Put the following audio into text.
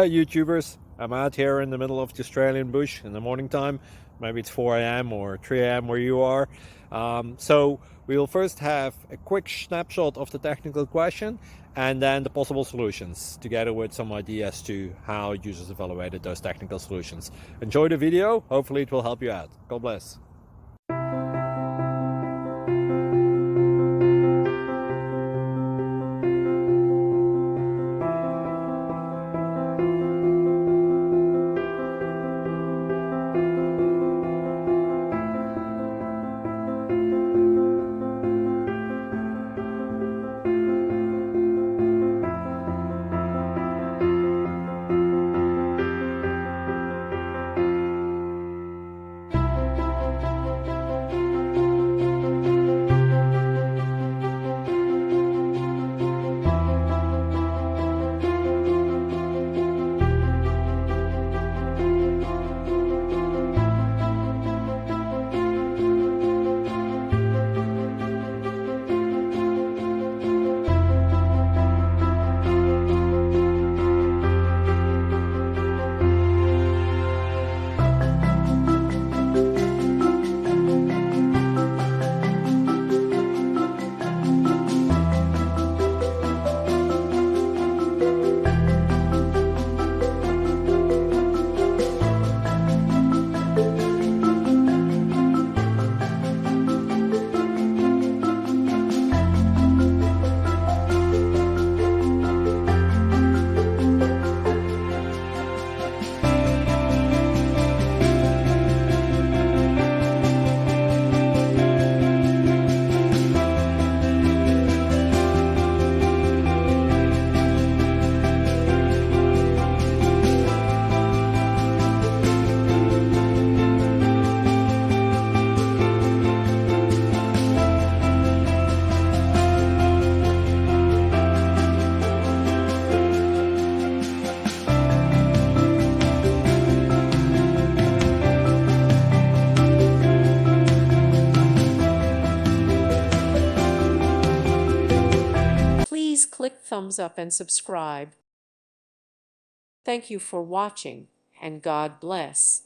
YouTubers. I'm out here in the middle of the Australian bush in the morning time. Maybe it's 4 a.m. or 3 a.m. where you are. So we'll first have a quick snapshot of the technical question and then the possible solutions, together with some ideas to how users evaluated those technical solutions. Enjoy the video. Hopefully it will help you out. God bless. Please click thumbs up and subscribe. Thank you for watching, and God bless.